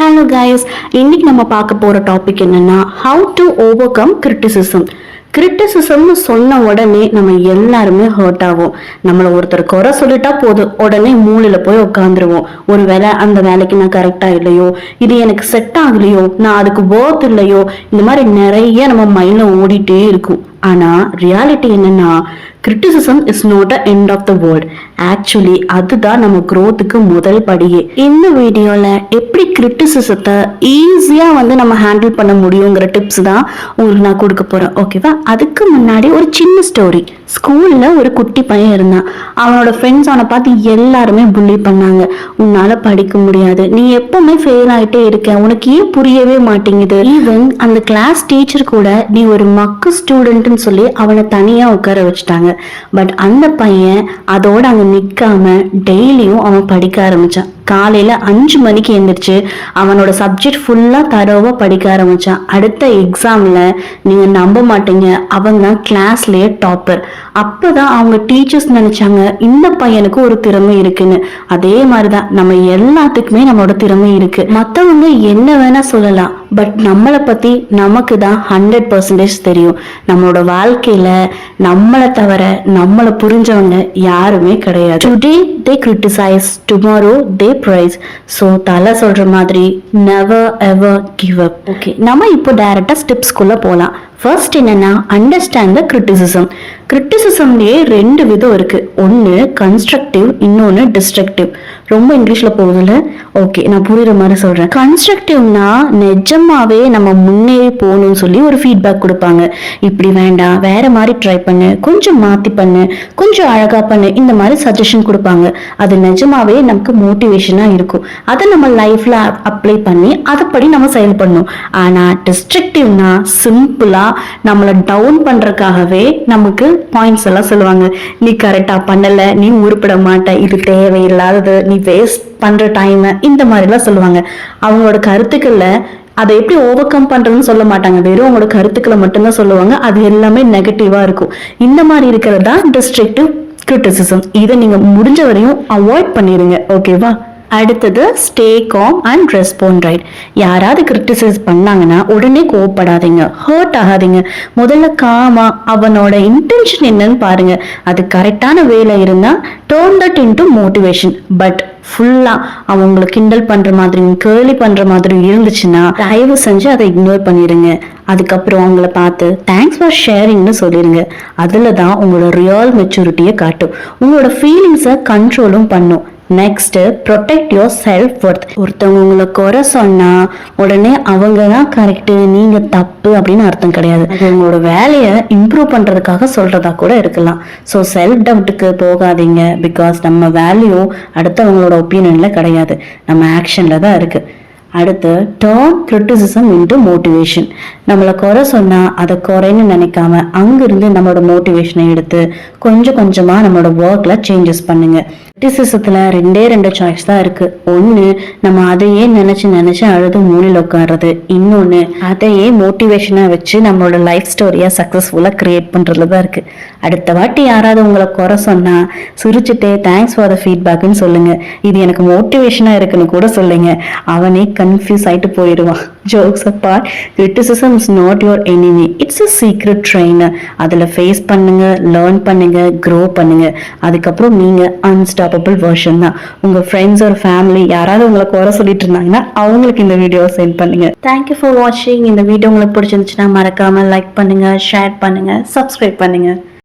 Hello guys, இன்னைக்கு நம்ம பார்க்க போற டாபிக் என்னன்னா ஹவு டு ஓவர்கம் கிரிட்டிசிசம். கிரிட்டிசிசம்னு சொன்ன உடனே நம்ம எல்லாருமே ஹர்ட் ஆகும். நம்மளை ஒருத்தர் குறை சொல்லிட்டா போதும், உடனே மூலையில போய் உட்காந்துருவோம். ஒரு வேலை அந்த வேலைக்கு நான் கரெக்டா இல்லையோ, இது எனக்கு செட் ஆகலையோ, நான் அதுக்கு ஒர்த் இல்லையோ, இந்த மாதிரி நிறைய நம்ம மைண்ட்ல ஓடிட்டே இருக்கும். ஆனா ரியாலிட்டி என்னன்னா, criticism is not a end of the world. Actually அதுதான் நம்ம growthக்கு முதல் படியே. இந்த வீடியோல எப்படி கிரிட்டிசிசத்தை ஈஸியா நம்ம ஹேண்டில் பண்ண முடியுங்கிற டிப்ஸ் தான் உங்களுக்கு நான் கொடுக்க போறேன். ஓகேவா? அதுக்கு முன்னாடி ஒரு சின்ன ஸ்டோரி. ஸ்கூல்ல ஒரு குட்டி பையன் இருந்தான். அவனோட ஃப்ரெண்ட்ஸ் அவனை பார்த்து எல்லாருமே புள்ளி பண்ணாங்க. உன்னால படிக்க முடியாது, நீ எப்பவுமே ஃபெயில் ஆயிட்டே இருக்க, உனக்கு ஏன் புரியவே மாட்டேங்குது. ஈவன் அந்த கிளாஸ் டீச்சர் கூட நீ ஒரு மக்கு ஸ்டூடெண்ட்னு சொல்லி அவனை தனியா உட்கார வச்சுட்டாங்க. பட் அந்த பையன் அதோட அங்க நிக்காம டெய்லியும் அவன் படிக்க ஆரம்பிச்சான். காலையில 5 மணிக்கு எந்திரிச்சு அவனோட சப்ஜெக்ட் ஃபுல்லா தரோவா படிக்க ஆரம்பிச்சான். அடுத்த எக்ஸாம்ல நீங்க நம்ப மாட்டீங்க, அவன் தான் கிளாஸ்லயே டாப்பர். அப்பதான் அவங்க டீச்சர்ஸ் நினைச்சாங்க இந்த பையனுக்கு ஒரு திறமை இருக்குன்னு. அதே மாதிரிதான் நம்ம எல்லாத்துக்குமே நம்மளோட திறமை இருக்கு. மத்தவங்க என்ன வேணா சொல்லலாம், பட் நம்மளை பத்தி நமக்கு தான் 100% தெரியும். நம்மளோட வாழ்க்கையில நம்மளை தவிர நம்மளை புரிஞ்சவங்க யாருமே கிடையாது. Today they criticize, tomorrow they praise. So தலை சொல்ற மாதிரி never ever give up. Okay, நம்ம இப்போ டைரக்டா ஸ்டெப்ஸ்குள்ள போலாம். ஃபர்ஸ்ட் என்னன்னா, அண்டர்ஸ்டாண்ட் த கிரிட்டிசிசம். கிரிட்டிசிசம்லயே 2 விதம் இருக்கு. ஒன்னு கன்ஸ்ட்ரக்டிவ், இன்னொன்னு டிஸ்ட்ரக்டிவ். ரொம்ப இங்கிலீஷ்ல போகுதுல, ஓகே நான் புரியுற மாதிரி சொல்றேன். கன்ஸ்ட்ரக்டிவ்னா நிஜமாவே நம்ம முன்னேறி போகணும்னு சொல்லி ஒரு ஃபீட்பேக் கொடுப்பாங்க. இப்படி வேண்டாம், வேற மாதிரி ட்ரை பண்ணு, கொஞ்சம் மாத்தி பண்ணு, கொஞ்சம் அழகா பண்ணு, இந்த மாதிரி சஜஷன் கொடுப்பாங்க. அது நிஜமாவே நமக்கு மோட்டிவேஷனா இருக்கும். அதை நம்ம லைஃப்ல அப்ளை பண்ணி அதுபடி நம்ம செயல்படணும். ஆனா டிஸ்ட்ரக்டிவ்னா சிம்பிளா நம்மளை டவுன் பண்றதுக்காகவே நமக்கு பாயிண்ட்ஸ் எல்லாம் சொல்லுவாங்க. நீ கரெக்டா பண்ணல, நீ உருப்பட மாட்ட, இது தேவையில்லாதது, நீ வேஸ்ட் பண்ற டைம், இந்த மாதிரி எல்லாம் சொல்லுவாங்க. அவங்களோட கருத்துக்கள்ல அதை எப்படி ஓவர் கம் பண்றதுன்னு சொல்ல மாட்டாங்க, வெறும் அவங்களோட கருத்துக்களை மட்டும்தான் சொல்லுவாங்க. அது எல்லாமே நெகட்டிவா இருக்கும். இந்த மாதிரி இருக்கிறது தான் டிஸ்ட்ரக்டிவ் கிரிட்டிசிசம். இதை நீங்க முடிஞ்ச வரையும் அவாய்ட் பண்ணிருங்க. ஓகேவா? அடுத்தது stay com and respond right. யாராவது கிரிட்டிசைஸ் பண்ணாங்கன்னா உடனே கோவப்படாதீங்க, ஹர்ட் ஆகாதீங்க. முதல்ல காமா அவனோட இன்டென்ஷன் என்னன்னு பாருங்க. அது கரெக்டான வேலை இருந்தா turn that into motivation. But ஃபுல்லா அவங்களை கிண்டல் பண்ற மாதிரி, கேலி பண்ற மாதிரி இருந்துச்சுன்னா தயவு செஞ்சு அதை இக்னோர் பண்ணிடுங்க. அதுக்கப்புறம் அவங்கள பார்த்து தேங்க்ஸ் ஃபார் ஷேரிங்னு சொல்லிடுங்க. அதுல தான் உங்களோட ரியல் மெச்சூரிட்டியை காட்டும், உங்களோட ஃபீலிங்ஸை கண்ட்ரோலும் பண்ணும். Next, protect your self worth. ஒருத்தவங்க உங்களை குறை சொன்னா உடனே அவங்க தான் கரெக்டு, நீங்க தப்பு அப்படின்னு அர்த்தம் கிடையாது. அது உங்களோட வேலையை இம்ப்ரூவ் பண்றதுக்காக சொல்றதா கூட இருக்கலாம். ஸோ செல்ஃப் டவுட்டுக்கு போகாதீங்க. பிகாஸ் நம்ம வேல்யூ அடுத்தவங்களோட ஒப்பீனியன்ல கிடையாது, நம்ம ஆக்ஷன்ல தான் இருக்கு. அடுத்து, டர்ன் கிரிட்டிசிசம் இன்டு மோட்டிவேஷன். நம்மளை குறை சொன்னா அதை குறைன்னு நினைக்காம அங்கிருந்து நம்மளோட மோட்டிவேஷனை எடுத்து கொஞ்சம் கொஞ்சமா நம்மளோட ஒர்க்ல சேஞ்சஸ் பண்ணுங்க. கிரிட்டிசிசத்துல 2 சாய்ஸ் தான் இருக்கு. ஒண்ணு, நம்ம அதையே நினைச்சு அழுது மூலையில் உட்கார்றது. இன்னொன்னு, அதையே மோட்டிவேஷனா வச்சு நம்மளோட லைஃப் ஸ்டோரியா சக்சஸ்ஃபுல்லா கிரியேட் பண்றதுல தான் இருக்கு. அடுத்த வாட்டி யாராவது உங்களை குறை சொன்னா சிரிச்சுட்டே தேங்க்ஸ் ஃபார் த ஃபீட்பேக்னு சொல்லுங்க. இது எனக்கு மோட்டிவேஷனா இருக்குன்னு கூட சொல்லுங்க. அவனே கன்ஃபியூஸ் ஆயிட்டு போயிடுவான். Jokes apart, criticism is not your enemy, it's a secret trainer. அதுல ஃபேஸ் பண்ணுங்க, லேர்ன் பண்ணுங்க, க்ரோ பண்ணுங்க. அதுக்கப்புறம் நீங்க அன்ஸ்டாப்பபிள் வெர்ஷன் தான். உங்க ஃப்ரெண்ட்ஸ் ஒரு ஃபேமிலி யாராவது உங்களை குறை சொல்லிட்டு இருந்தாங்கன்னா அவங்களுக்கு இந்த வீடியோவை சென்ட் பண்ணுங்க. தேங்க்யூ ஃபார் வாட்சிங். இந்த வீடியோ உங்களுக்கு பிடிச்சிருந்துச்சுன்னா மறக்காம லைக் பண்ணுங்க, ஷேர் பண்ணுங்க, சப்ஸ்கிரைப் பண்ணுங்க.